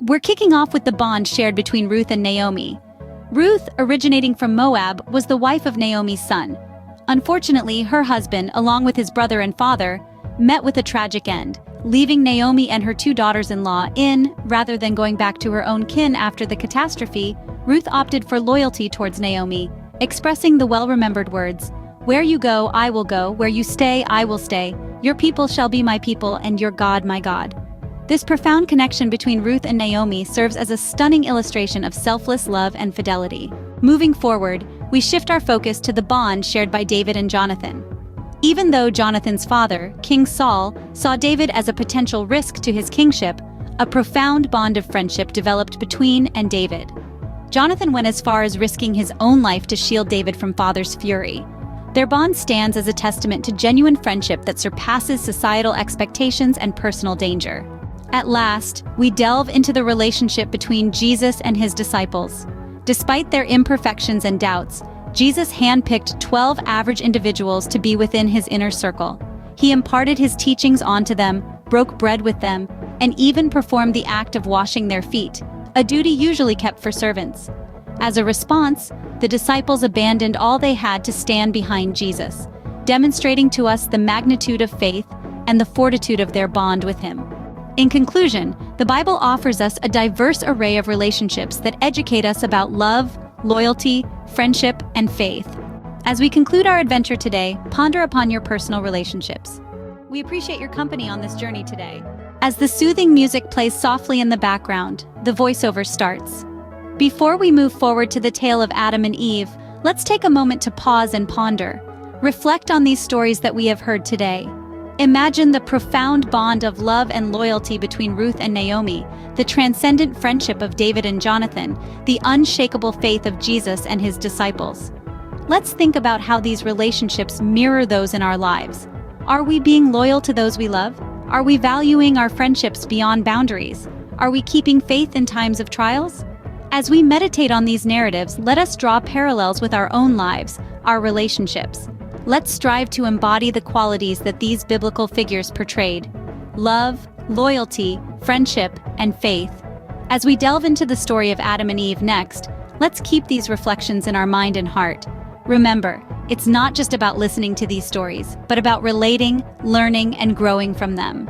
We're kicking off with the bond shared between Ruth and Naomi. Ruth, originating from Moab, was the wife of Naomi's son. Unfortunately, her husband, along with his brother and father, met with a tragic end, leaving Naomi and her two daughters-in-law rather than going back to her own kin after the catastrophe. Ruth opted for loyalty towards Naomi, expressing the well-remembered words, "Where you go, I will go, where you stay, I will stay, your people shall be my people, and your God my God." This profound connection between Ruth and Naomi serves as a stunning illustration of selfless love and fidelity. Moving forward, we shift our focus to the bond shared by David and Jonathan. Even though Jonathan's father, King Saul, saw David as a potential risk to his kingship, a profound bond of friendship developed between and David. Jonathan went as far as risking his own life to shield David from father's fury. Their bond stands as a testament to genuine friendship that surpasses societal expectations and personal danger. At last, we delve into the relationship between Jesus and his disciples. Despite their imperfections and doubts, Jesus handpicked 12 average individuals to be within his inner circle. He imparted his teachings onto them, broke bread with them, and even performed the act of washing their feet, a duty usually kept for servants. As a response, the disciples abandoned all they had to stand behind Jesus, demonstrating to us the magnitude of faith and the fortitude of their bond with him. In conclusion, the Bible offers us a diverse array of relationships that educate us about love, loyalty, friendship, and faith. As we conclude our adventure today, ponder upon your personal relationships. We appreciate your company on this journey today. As the soothing music plays softly in the background, the voiceover starts. Before we move forward to the tale of Adam and Eve, let's take a moment to pause and ponder. Reflect on these stories that we have heard today. Imagine the profound bond of love and loyalty between Ruth and Naomi, the transcendent friendship of David and Jonathan, the unshakable faith of Jesus and his disciples. Let's think about how these relationships mirror those in our lives. Are we being loyal to those we love? Are we valuing our friendships beyond boundaries? Are we keeping faith in times of trials? As we meditate on these narratives, let us draw parallels with our own lives, our relationships. Let's strive to embody the qualities that these biblical figures portrayed: love, loyalty, friendship, and faith. As we delve into the story of Adam and Eve next, let's keep these reflections in our mind and heart. Remember, it's not just about listening to these stories, but about relating, learning, and growing from them.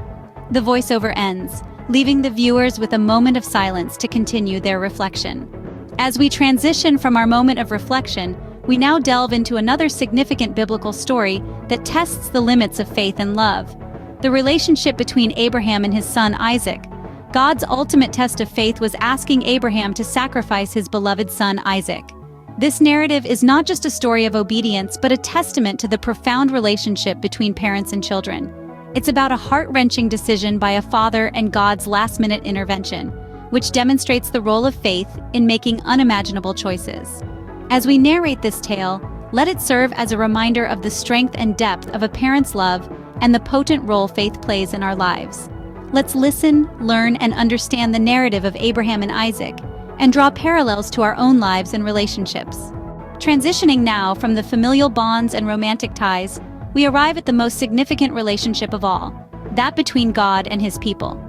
The voiceover ends, leaving the viewers with a moment of silence to continue their reflection. As we transition from our moment of reflection, we now delve into another significant biblical story that tests the limits of faith and love. The relationship between Abraham and his son Isaac. God's ultimate test of faith was asking Abraham to sacrifice his beloved son Isaac. This narrative is not just a story of obedience, but a testament to the profound relationship between parents and children. It's about a heart-wrenching decision by a father and God's last-minute intervention, which demonstrates the role of faith in making unimaginable choices. As we narrate this tale, let it serve as a reminder of the strength and depth of a parent's love and the potent role faith plays in our lives. Let's listen, learn, and understand the narrative of Abraham and Isaac, and draw parallels to our own lives and relationships. Transitioning now from the familial bonds and romantic ties, we arrive at the most significant relationship of all, that between God and his people.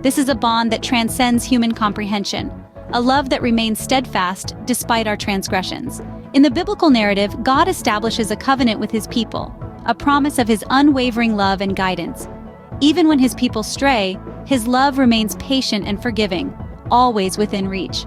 This is a bond that transcends human comprehension, a love that remains steadfast despite our transgressions. In the biblical narrative, God establishes a covenant with his people, a promise of his unwavering love and guidance. Even when his people stray, his love remains patient and forgiving, always within reach.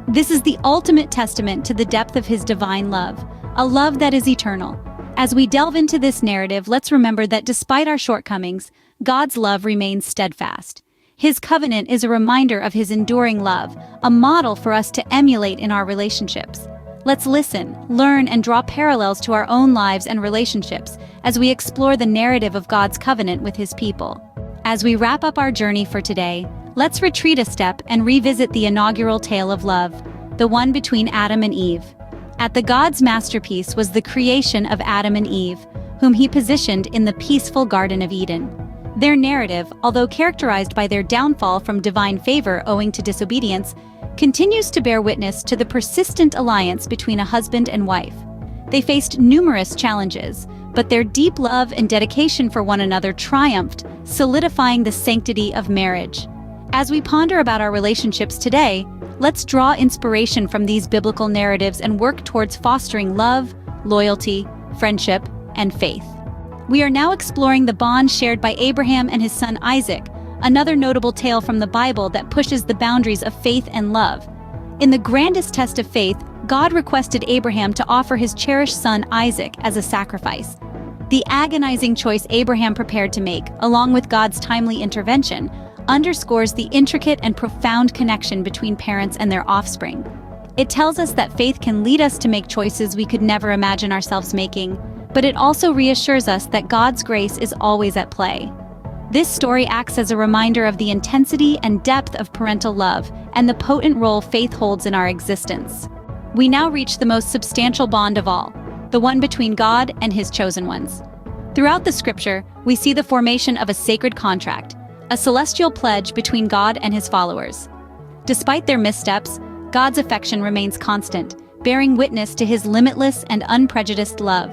This is the ultimate testament to the depth of his divine love, a love that is eternal. As we delve into this narrative, let's remember that despite our shortcomings, God's love remains steadfast. His covenant is a reminder of his enduring love, a model for us to emulate in our relationships. Let's listen, learn, and draw parallels to our own lives and relationships as we explore the narrative of God's covenant with his people. As we wrap up our journey for today, let's retreat a step and revisit the inaugural tale of love, the one between Adam and Eve. At the God's masterpiece was the creation of Adam and Eve, whom he positioned in the peaceful Garden of Eden. Their narrative, although characterized by their downfall from divine favor owing to disobedience, continues to bear witness to the persistent alliance between a husband and wife. They faced numerous challenges, but their deep love and dedication for one another triumphed, solidifying the sanctity of marriage. As we ponder about our relationships today, let's draw inspiration from these biblical narratives and work towards fostering love, loyalty, friendship, and faith. We are now exploring the bond shared by Abraham and his son Isaac, another notable tale from the Bible that pushes the boundaries of faith and love. In the grandest test of faith, God requested Abraham to offer his cherished son Isaac as a sacrifice. The agonizing choice Abraham prepared to make, along with God's timely intervention, underscores the intricate and profound connection between parents and their offspring. It tells us that faith can lead us to make choices we could never imagine ourselves making, but it also reassures us that God's grace is always at play. This story acts as a reminder of the intensity and depth of parental love and the potent role faith holds in our existence. We now reach the most substantial bond of all, the one between God and His chosen ones. Throughout the scripture, we see the formation of a sacred contract, a celestial pledge between God and His followers. Despite their missteps, God's affection remains constant, bearing witness to His limitless and unprejudiced love.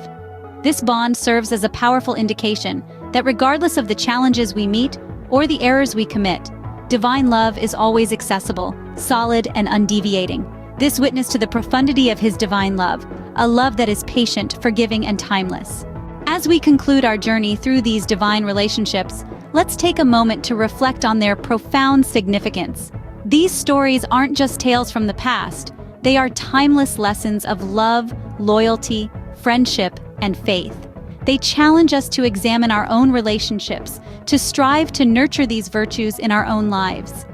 This bond serves as a powerful indication that regardless of the challenges we meet or the errors we commit, divine love is always accessible, solid, and undeviating. This witness to the profundity of His divine love, a love that is patient, forgiving, and timeless. As we conclude our journey through these divine relationships, let's take a moment to reflect on their profound significance. These stories aren't just tales from the past, they are timeless lessons of love, loyalty, friendship, and faith. They challenge us to examine our own relationships, to strive to nurture these virtues in our own lives.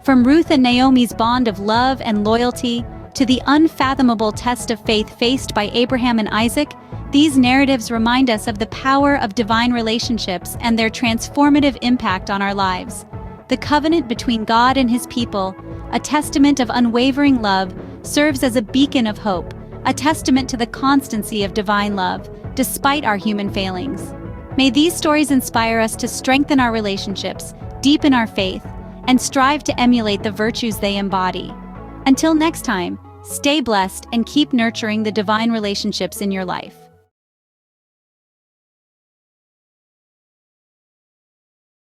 From Ruth and Naomi's bond of love and loyalty to the unfathomable test of faith faced by Abraham and Isaac, these narratives remind us of the power of divine relationships and their transformative impact on our lives. The covenant between God and His people, a testament of unwavering love, serves as a beacon of hope, a testament to the constancy of divine love, despite our human failings. May these stories inspire us to strengthen our relationships, deepen our faith, and strive to emulate the virtues they embody. Until next time, stay blessed and keep nurturing the divine relationships in your life.